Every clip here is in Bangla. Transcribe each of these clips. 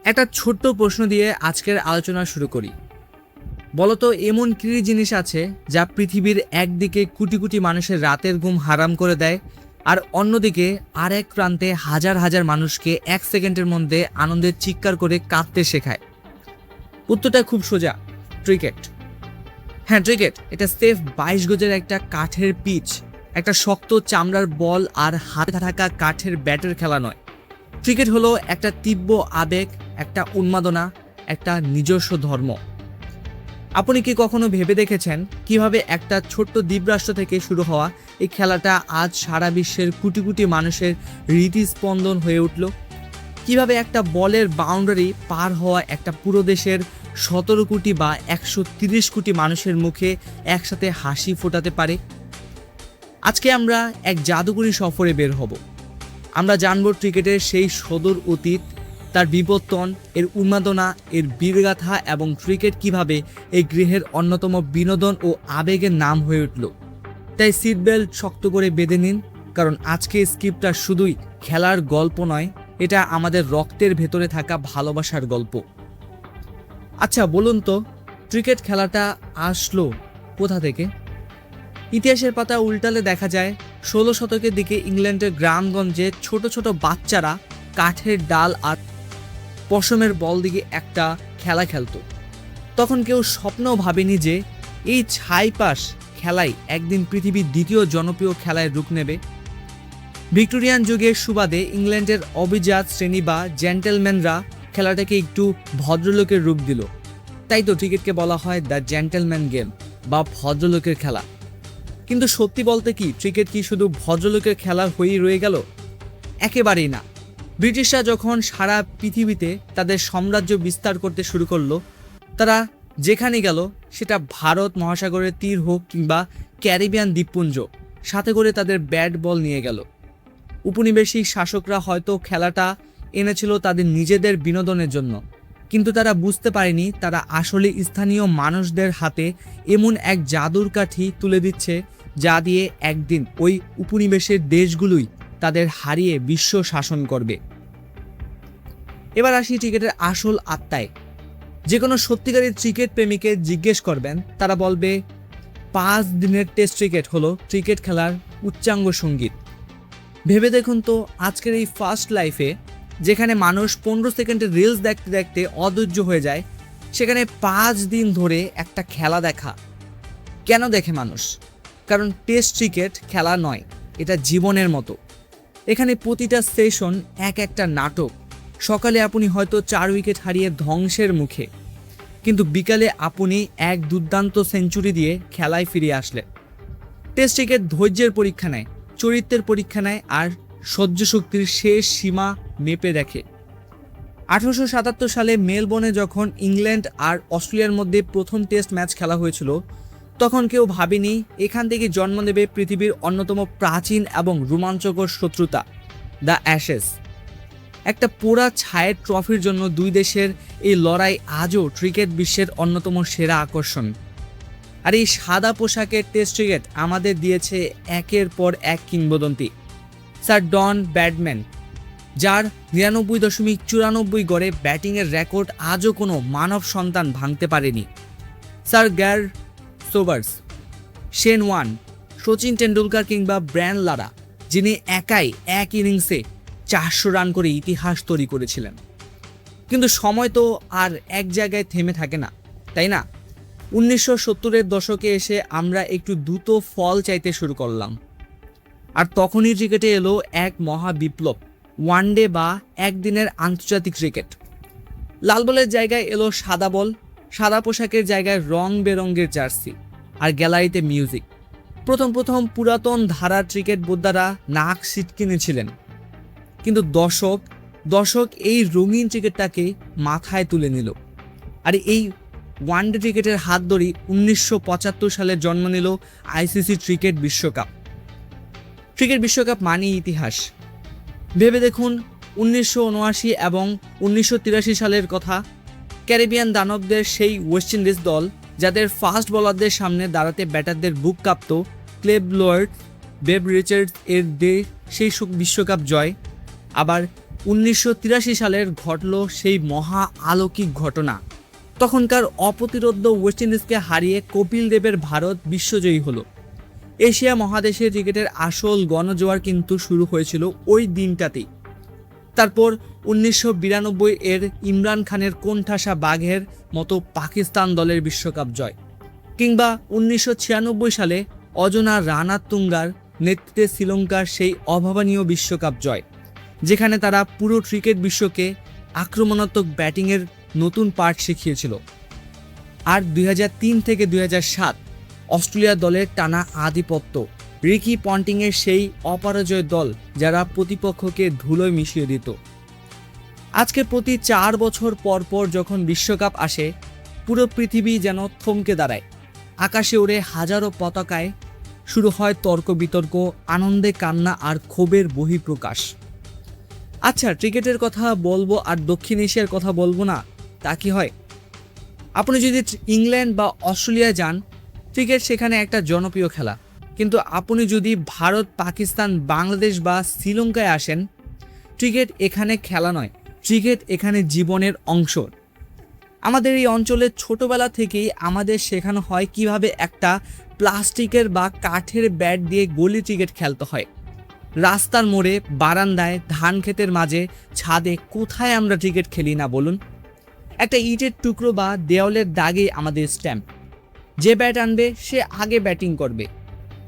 একটা ছোট্ট প্রশ্ন দিয়ে আজকের আলোচনা শুরু করি। বলতো এমন কি জিনিস আছে যা পৃথিবীর একদিকে কোটি কোটি মানুষের রাতের ঘুম হারাম করে দেয়, আর অন্যদিকে আরেক প্রান্তে হাজার হাজার মানুষকে 1 সেকেন্ডের মধ্যে আনন্দের চিৎকার করে কাঁদতে শেখায়? উত্তরটা খুব সোজা, ক্রিকেট। হ্যাঁ, ক্রিকেট। এটা সেফ 22 গজের একটা কাঠের পিচ, একটা শক্ত চামড়ার বল আর হাতে থাকা কাঠের ব্যাটের খেলা নয়। ক্রিকেট হলো একটা তীব্র আবেগ, একটা উন্মাদনা, একটা নিজস্ব ধর্ম। আপনি কি কখনো ভেবে দেখেছেন কিভাবে একটা ছোট্ট দ্বীপরাষ্ট্র থেকে শুরু হওয়া এই খেলাটা আজ সারা বিশ্বের কোটি কোটি মানুষের হৃদস্পন্দন হয়ে উঠল? কিভাবে একটা বলের বাউন্ডারি পার হওয়া একটা পুরো দেশের 17 কোটি বা 130 কোটি মানুষের মুখে একসাথে হাসি ফোটাতে পারে? আজকে আমরা এক জাদুকরী সফরে বের হব। আমরা জানব ক্রিকেটের সেই সদর অতীত, তার বিবর্তন, এর উন্মাদনা, এর বীরগাথা এবং ক্রিকেট কিভাবে এই গৃহের অন্যতম বিনোদন ও আবেগের নাম হয়ে উঠল। তাই সিট বেল্ট শক্ত করে বেঁধে নিন, কারণ আজকে স্ক্রিপ্টটা শুধুই খেলার গল্প নয়, এটা আমাদের রক্তের ভেতরে থাকা ভালোবাসার গল্প। আচ্ছা বলুন তো, ক্রিকেট খেলাটা আসলো কোথা থেকে? ইতিহাসের পাতা উল্টালে দেখা যায় 16 শতকের দিকে ইংল্যান্ডের গ্রামগঞ্জে ছোট ছোট বাচ্চারা কাঠের ডাল আর পশমের বল দিয়ে একটা খেলা খেলতো। তখন কেউ স্বপ্নও ভাবেনি যে এই ছাইপাশ খেলাই একদিন পৃথিবীর দ্বিতীয় জনপ্রিয় খেলায় রূপ নেবে। ভিক্টোরিয়ান যুগের সুবাদে ইংল্যান্ডের অভিজাত শ্রেণী বা জেন্টেলম্যানরা খেলাটাকে একটু ভদ্রলোকের রূপ দিল। তাই তো ক্রিকেটকে বলা হয় দ্য জেন্টেলম্যান গেম বা ভদ্রলোকের খেলা। কিন্তু সত্যি বলতে কি ক্রিকেট কি শুধু ভদ্রলোকের খেলা হয়েই রয়ে গেল? একেবারেই না। ব্রিটিশরা যখন সারা পৃথিবীতে তাদের সাম্রাজ্য বিস্তার করতে শুরু করলো, তারা যেখানে গেল, সেটা ভারত মহাসাগরের তীর হোক কিংবা ক্যারিবিয়ান দ্বীপপুঞ্জ, সাথে করে তাদের ব্যাট বল নিয়ে গেল। উপনিবেশিক শাসকরা হয়তো খেলাটা এনেছিল তাদের নিজেদের বিনোদনের জন্য, কিন্তু তারা বুঝতে পারেনি তারা আসলে স্থানীয় মানুষদের হাতে এমন এক জাদুর কাঠি তুলে দিচ্ছে যা দিয়ে একদিন ওই উপনিবেশের দেশগুলোই তাদের হারিয়ে বিশ্ব শাসন করবে। এবার আসি ক্রিকেটের আসল আত্মায়। যে কোনো সত্যিকারের ক্রিকেট প্রেমীকে জিজ্ঞেস করবেন, তারা বলবে 5 দিনের টেস্ট ক্রিকেট হলো ক্রিকেট খেলার উচ্চাঙ্গ সঙ্গীত। ভেবে দেখুন তো, আজকের এই ফাস্ট লাইফে যেখানে মানুষ 15 সেকেন্ডের রিলস দেখতে দেখতে অধৈর্য হয়ে যায়, সেখানে 5 দিন ধরে একটা খেলা দেখা কেন দেখে মানুষ? কারণ টেস্ট ক্রিকেট খেলা নয়, এটা জীবনের মতো। এখানে প্রতিটা সেশন এক একটা নাটক। সকালে আপনি হয়তো 4 উইকেট হারিয়ে ধ্বংসের মুখে, কিন্তু বিকালে আপনি এক দুর্দান্ত সেঞ্চুরি দিয়ে খেলায় ফিরে আসলে। টেস্ট ক্রিকেট ধৈর্যের পরীক্ষা নেয়, চরিত্রের পরীক্ষা নেয়, আর সহ্য শক্তির শেষ সীমা মেপে দেখে। 1877 সালে মেলবোর্নে যখন ইংল্যান্ড আর অস্ট্রেলিয়ার মধ্যে প্রথম টেস্ট ম্যাচ খেলা হয়েছিল, তখন কেউ ভাবেনি এখান থেকে জন্ম নেবে পৃথিবীর অন্যতম প্রাচীন এবং রোমাঞ্চকর শত্রুতা, দ্য অ্যাশেজ। একটা পোড়া ছায়ের ট্রফির জন্য দুই দেশের এই লড়াই আজও ক্রিকেট বিশ্বের অন্যতম সেরা আকর্ষণ। আর এই সাদা পোশাকের টেস্ট ক্রিকেট আমাদের দিয়েছে একের পর এক কিংবদন্তি। স্যার ডন ব্র্যাডম্যান, যার 99.94 গড়ে ব্যাটিংয়ের রেকর্ড আজও কোনো মানব সন্তান ভাঙতে পারেনি। Sir Garry Sobers, Shane Warne, Sachin Tendulkar কিংবা ব্রায়ান লারা, যিনি একাই এক ইনিংসে 400 রান করে ইতিহাস তৈরি করেছিলেন। কিন্তু সময় তো আর এক জায়গায় থেমে থাকে না, তাই না? 1970-এর দশকে এসে আমরা একটু দ্রুত ফল চাইতে শুরু করলাম। আর তখনই ক্রিকেটে এলো এক মহা বিপ্লব, ওয়ানডে বা একদিনের আন্তর্জাতিক ক্রিকেট। লাল বলের জায়গায় এলো সাদা বল, সাদা পোশাকের জায়গায় রং বেরঙের জার্সি, আর গ্যালারিতে মিউজিক। প্রথম পুরাতন ধারার ক্রিকেট বোদ্ধারা নাক সিটকিনেছিলেন, কিন্তু দর্শক এই রঙিন ক্রিকেটটাকে মাথায় তুলে নিল। আর এই ওয়ানডে ক্রিকেটের হাত ধরেই 1975 সালে জন্ম নিল আইসিসি ক্রিকেট বিশ্বকাপ। ক্রিকেট বিশ্বকাপ মানেই ইতিহাস। ভেবে দেখুন, 1979 এবং 1983 সালের কথা। ক্যারিবিয়ান দানবদের সেই ওয়েস্ট ইন্ডিজ দল, যাদের ফাস্ট বোলারদের সামনে দাঁড়াতে ব্যাটারদের বুক কাঁপত, ক্লেব লয়েড, বেব রিচার্ডস এর সেই বিশ্বকাপ জয়। আবার 1983 সালের ঘটল সেই মহা অলৌকিক ঘটনা। তখনকার অপ্রতিরোধ্য ওয়েস্ট ইন্ডিজকে হারিয়ে কপিল দেবের ভারত বিশ্বজয়ী হলো। এশিয়া মহাদেশের ক্রিকেটের আসল গণজোয়ার কিন্তু শুরু হয়েছিল ওই দিনটাতেই। তারপর 1992 এর ইমরান খানের কোণঠাসা বাঘের মতো পাকিস্তান দলের বিশ্বকাপ জয়, কিংবা 1996 সালে অজনা রানাতুঙ্গার নেতৃত্বে শ্রীলঙ্কার সেই অভাবনীয় বিশ্বকাপ জয়, যেখানে তারা পুরো ক্রিকেট বিশ্বকে আক্রমণাত্মক ব্যাটিংয়ের নতুন পাঠ শিখিয়েছিল। আর 2003 থেকে 2007 অস্ট্রেলিয়া দলের টানা আধিপত্য, রিকি পন্টিংয়ের সেই অপরাজয় দল যারা প্রতিপক্ষকে ধুলোয় মিশিয়ে দিত। আজকে প্রতি 4 বছর পর পর যখন বিশ্বকাপ আসে, পুরো পৃথিবী যেন থমকে দাঁড়ায়। আকাশে ওড়ে হাজারো পতাকায়, শুরু হয় তর্ক বিতর্ক, আনন্দে কান্না আর ক্ষোভের বহিঃপ্রকাশ। আচ্ছা, ক্রিকেটের কথা বলবো আর দক্ষিণ এশিয়ার কথা বলবো না, তা কি হয়? আপনি যদি ইংল্যান্ড বা অস্ট্রেলিয়ায় যান, ক্রিকেট সেখানে একটা জনপ্রিয় খেলা। কিন্তু আপনি যদি ভারত, পাকিস্তান, বাংলাদেশ বা শ্রীলঙ্কায় আসেন, ক্রিকেট এখানে খেলা নয়, ক্রিকেট এখানে জীবনের অংশ। আমাদের এই অঞ্চলে ছোটবেলা থেকেই আমাদের শেখানো হয় কিভাবে একটা প্লাস্টিকের বা কাঠের ব্যাট দিয়ে গলি ক্রিকেট খেলতে হয়। রাস্তার মোড়ে, বারান্দায়, ধান ক্ষেতের মাঝে, ছাদে, কোথায় আমরা ক্রিকেট খেলি না বলুন? একটা ইটের টুকরো বা দেওয়ালের দাগেই আমাদের স্ট্যাম্প। যে ব্যাট আনবে সে আগে ব্যাটিং করবে,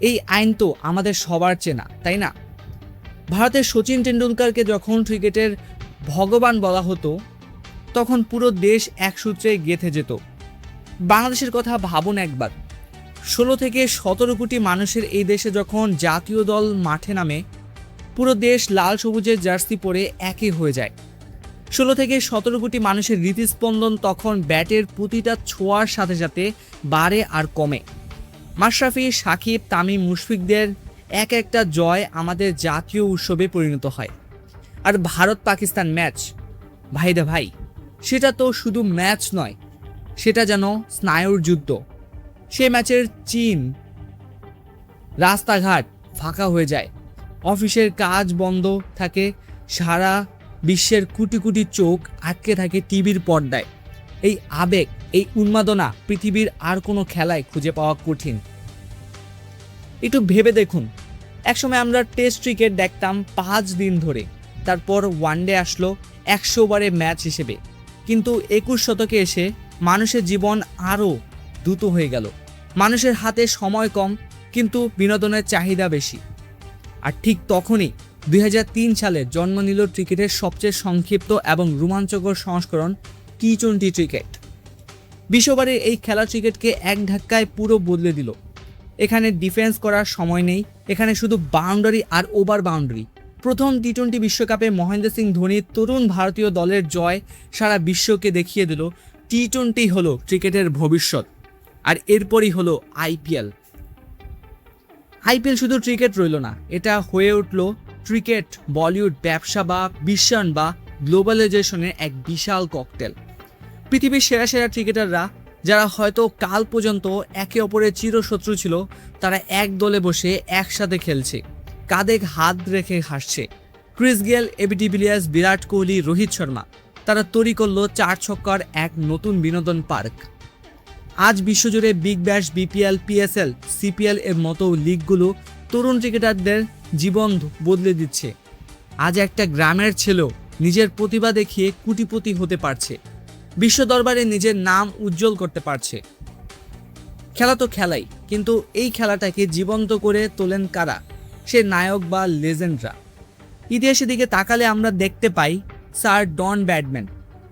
এই আইন তো আমাদের সবার চেনা, তাই না? ভারতের সচিন টেন্ডুলকারকে যখন ক্রিকেটের ভগবান বলা হতো, তখন পুরো দেশ এক সূত্রে গেঁথে যেত। বাংলাদেশের কথা ভাবুন একবার, 16 থেকে 17 কোটি মানুষের এই দেশে যখন জাতীয় দল মাঠে নামে, পুরো দেশ লাল সবুজের জার্সি পরে একই হয়ে যায়। 16 থেকে 17 কোটি মানুষের হৃদস্পন্দন তখন ব্যাটের প্রতিটা ছোঁয়ার সাথে সাথে বাড়ে আর কমে। মাশরাফি, সাকিব, তামিম, মুশফিকদের এক একটা জয় আমাদের জাতীয় উৎসবে পরিণত হয়। আর ভারত পাকিস্তান ম্যাচ, ভাইদা ভাই, সেটা তো শুধু ম্যাচ নয়, সেটা যেন স্নায়ুর যুদ্ধ। সে ম্যাচের চীন, রাস্তাঘাট ফাঁকা হয়ে যায়, অফিসের কাজ বন্ধ থাকে, সারা বিশ্বের কোটি কোটি চোখ আটকে থাকে টিভির পর্দায়। এই আবেগ, এই উন্মাদনা পৃথিবীর আর কোনো খেলায় খুঁজে পাওয়া কঠিন। একটু ভেবে দেখুন, একসময় আমরা টেস্ট ক্রিকেট দেখতাম 5 দিন ধরে, তারপর ওয়ানডে আসলো 100 ওভারের ম্যাচ হিসেবে। কিন্তু 21 শতকে এসে মানুষের জীবন আরও দ্রুত হয়ে গেল। মানুষের হাতে সময় কম, কিন্তু বিনোদনের চাহিদা বেশি। আর ঠিক তখনই 2003 সালে জন্ম নিল ক্রিকেটের সবচেয়ে সংক্ষিপ্ত এবং রোমাঞ্চকর সংস্করণ, টি-20 ক্রিকেট। বিশ্ববারের এই খেলা ক্রিকেটকে এক ধাক্কায় পুরো বদলে দিল। এখানে ডিফেন্স করার সময় নেই, এখানে শুধু বাউন্ডারি আর ওভার বাউন্ডারি। প্রথম টি-20 বিশ্বকাপে মহেন্দ্র সিং ধোনির তরুণ ভারতীয় দলের জয় সারা বিশ্বকে দেখিয়ে দিল টি-20 হলো ক্রিকেটের ভবিষ্যৎ। আর এরপরই হলো আইপিএল। আইপিএল শুধু ক্রিকেট রইল না, এটা হয়ে উঠল ক্রিকেট, বলিউড, ব্যবসা বা বিশ্বায়ন বা গ্লোবালাইজেশনের এক বিশাল ককটেল। পৃথিবীর সেরা সেরা ক্রিকেটাররা, যারা হয়তো কাল পর্যন্ত একে অপরের চিরশত্রু ছিল, তারা এক দলে বসে একসাথে খেলছে, কাঁধে হাত রেখে হাসছে। Chris Gayle, AB de Villiers, Virat Kohli, Rohit Sharma, তারা তৈরি করলো 4 ছক্কার এক নতুন বিনোদন পার্ক। আজ বিশ্বজুড়ে Big Bash, BPL, PSL, CPL এর মতো লিগগুলো তরুণ ক্রিকেটারদের জীবন বদলে দিচ্ছে। আজ একটা গ্রামের ছেলেও নিজের প্রতিভা দেখিয়ে কোটিপতি হতে পারছে, বিশ্ব দরবারে নিজের নাম উজ্জ্বল করতে পারছে। খেলা তো খেলাই, কিন্তু এই খেলাটাকে জীবন্ত করে তোলেন কারা? সে নায়ক বা লেজেন্ডরা। ইতিহাসের দিকে তাকালে আমরা দেখতে পাই স্যার ডন ব্র্যাডম্যান,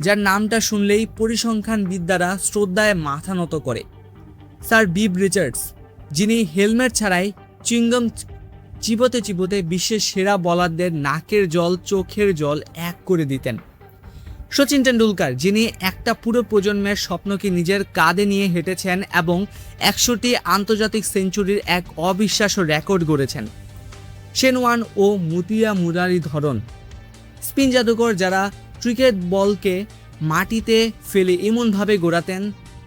যার নামটা শুনলেই পরিসংখ্যানবিদরা শ্রদ্ধায় মাথা নত করে। স্যার বিব রিচার্ডস, যিনি হেলমেট ছাড়াই চুইংগাম চিবোতে চিবোতে বিশ্বের সেরা বোলারদের নাকের জল, চোখের জল এক করে দিতেন। সচিন টেন্ডুলকার, যিনি একটা পুরো প্রজন্মের স্বপ্নকে নিজের কাঁধে নিয়ে হেঁটেছেন এবং 100টি আন্তর্জাতিক সেঞ্চুরির এক অবিশ্বাস্য রেকর্ড গড়েছেন। শেন ওয়ান ও মুতিয়া মুরারীধরন, স্পিন জাদুকর, যারা ক্রিকেট বলকে মাটিতে ফেলে এমনভাবে গোড়াতেন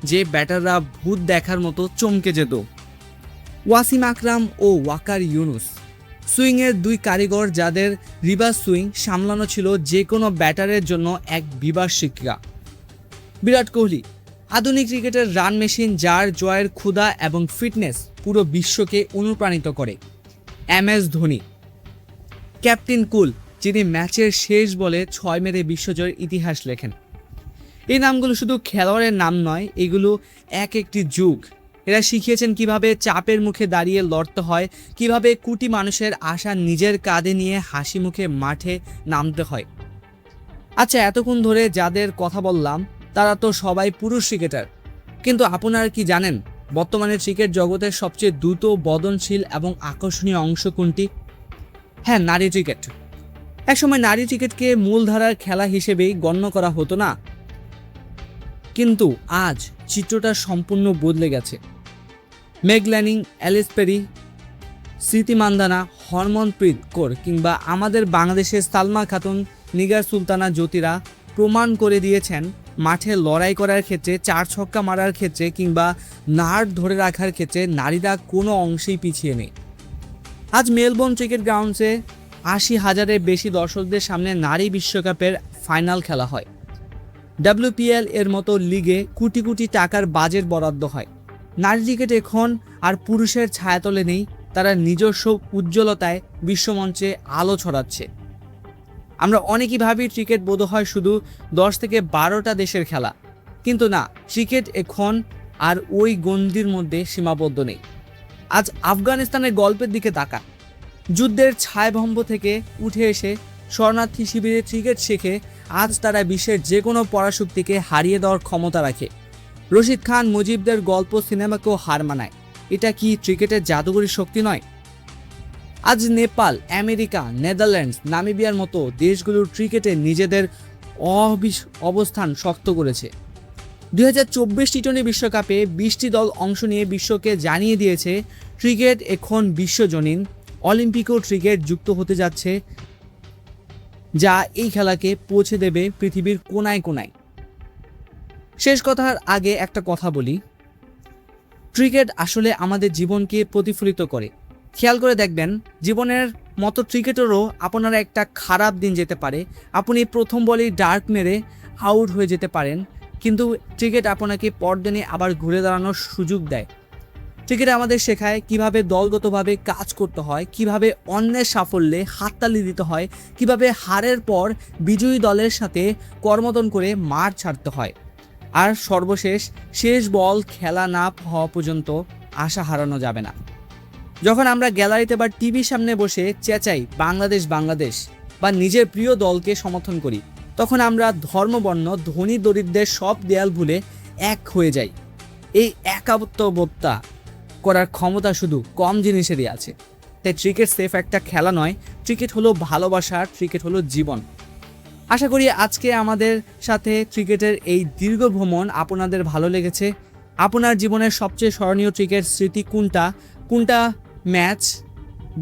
যে ব্যাটাররা ভূত দেখার মতো চমকে যেত। ওয়াসিম আকরাম ও ওয়াকার ইউনুস, সুইংয়ের দুই কারিগর যাদের রিভার্স সুইং সামলানো ছিল যে কোনো ব্যাটারের জন্য এক বিবাদ শিক্ষা। বিরাট কোহলি আধুনিক ক্রিকেটের রান মেশিন, যার জয়ের ক্ষুধা এবং ফিটনেস পুরো বিশ্বকে অনুপ্রাণিত করে। MS ধোনি ক্যাপ্টেন কুল, যিনি ম্যাচের শেষ বলে 6 মেরে বিশ্বজয়ের ইতিহাস লেখেন। এই নামগুলো শুধু খেলোয়াড়ের নাম নয়, এগুলো একটি যুগ। এরা শিখিয়েছেন কিভাবে চাপের মুখে দাঁড়িয়ে লড়তে হয়, কিভাবে কোটি মানুষের আশা নিজের কাঁধে নিয়ে হাসি মুখে মাঠে নামতে হয়। আচ্ছা, এতক্ষণ ধরে যাদের কথা বললাম তারা তো সবাই পুরুষ ক্রিকেটার, কিন্তু আপনারা কি জানেন বর্তমানে ক্রিকেট জগতের সবচেয়ে দ্রুত বদনশীল এবং আকর্ষণীয় অংশ কোনটি? হ্যাঁ, নারী ক্রিকেট। একসময় নারী ক্রিকেটকে মূলধারার খেলা হিসেবেই গণ্য করা হতো না, কিন্তু আজ চিত্রটা সম্পূর্ণ বদলে গেছে। মেগ ল্যানিং, অ্যালিস পেরি, স্মৃতি মান্দানা, হরমনপ্রীত কৌর কিংবা আমাদের বাংলাদেশের সালমা খাতুন, নিগার সুলতানা জ্যোতিরা প্রমাণ করে দিয়েছেন মাঠে লড়াই করার ক্ষেত্রে, 4 ছক্কা মারার ক্ষেত্রে কিংবা নার্ভ ধরে রাখার ক্ষেত্রে নারীরা কোনো অংশেই পিছিয়ে নেই। আজ মেলবোর্ন ক্রিকেট গ্রাউন্ডসে 80,000-এর বেশি দর্শকদের সামনে নারী বিশ্বকাপের ফাইনাল খেলা হয়। WPL এর মতো লিগে কোটি কোটি টাকার বাজেট বরাদ্দ হয়। নারী ক্রিকেট এখন আর পুরুষের ছায়াতলে নেই, তারা নিজস্ব উজ্জ্বলতায় বিশ্বমঞ্চে আলো ছড়াচ্ছে। আমরা অনেকেই ভাবি ক্রিকেট বোধহয় শুধু 10 থেকে 12টা দেশের খেলা, কিন্তু না, ক্রিকেট এখন আর ওই গণ্ডির মধ্যে সীমাবদ্ধ নেই। আজ আফগানিস্তানের গল্পের দিকে তাকান। যুদ্ধের ছায়াভম্ব থেকে উঠে এসে শরণার্থী শিবিরে ক্রিকেট শেখে আজ তারা বিশ্বের যে কোনো পরাশক্তিকে হারিয়ে দেওয়ার ক্ষমতা রাখে। রশিদ খান, মুজিবদের গল্প সিনেমাকেও হার মানায়। এটা কি ক্রিকেটের জাদুকরী শক্তি নয়? আজ নেপাল, আমেরিকা, নেদারল্যান্ডস, নামিবিয়ার মতো দেশগুলোর ক্রিকেটে নিজেদের অবস্থান শক্ত করেছে। 2024 টি-20 বিশ্বকাপে 20টি দল অংশ নিয়ে বিশ্বকে জানিয়ে দিয়েছে ক্রিকেট এখন বিশ্বজনীন। অলিম্পিকও ক্রিকেট যুক্ত হতে যাচ্ছে, যা এই খেলাকে পৌঁছে দেবে পৃথিবীর কোনায় কোনায়। শেষ কথার আগে একটা কথা বলি, ক্রিকেট আসলে আমাদের জীবনকে প্রতিফলিত করে। খেয়াল করে দেখবেন, জীবনের মতো ক্রিকেটেরও আপনার একটা খারাপ দিন যেতে পারে। আপনি প্রথম বলেই ডার্ক মেরে আউট হয়ে যেতে পারেন, কিন্তু ক্রিকেট আপনাকে পর্দা নিয়ে আবার ঘুরে দাঁড়ানোর সুযোগ দেয়। ক্রিকেট আমাদের শেখায় কিভাবে দলগতভাবে কাজ করতে হয়, কিভাবে অন্যের সাফল্যে হাততালি দিতে হয়, কিভাবে হারের পর বিজয়ী দলের সাথে করমর্দন করে মাঠ ছাড়তে হয়, আর সর্বশেষ শেষ বল খেলা না হওয়া পর্যন্ত আশা হারানো যাবে না। যখন আমরা গ্যালারিতে বা টিভির সামনে বসে চেঁচাই বাংলাদেশ বাংলাদেশ বা নিজের প্রিয় দলকে সমর্থন করি, তখন আমরা ধর্মবর্ণ, ধনী দরিদ্রের সব দেয়াল ভুলে এক হয়ে যাই। এই একাত্মবোধতা করার ক্ষমতা শুধু কম জিনিসেরই আছে। তাই ক্রিকেট সেফ একটা খেলা নয়, ক্রিকেট হলো ভালোবাসা, ক্রিকেট হলো জীবন। আশা করি আজকে আমাদের সাথে ক্রিকেটের এই দীর্ঘ ভ্রমণ আপনাদের ভালো লেগেছে। আপনার জীবনের সবচেয়ে স্মরণীয় ক্রিকেট স্মৃতি কোনটা ম্যাচ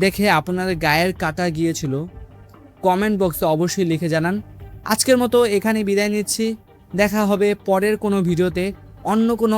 দেখে আপনাদের গায়ের কাটা গিয়েছিল? কমেন্ট বক্সে অবশ্যই লিখে জানান। আজকের মতো এখানে বিদায় নিচ্ছি। দেখা হবে পরের কোনো ভিডিওতে অন্য কোনো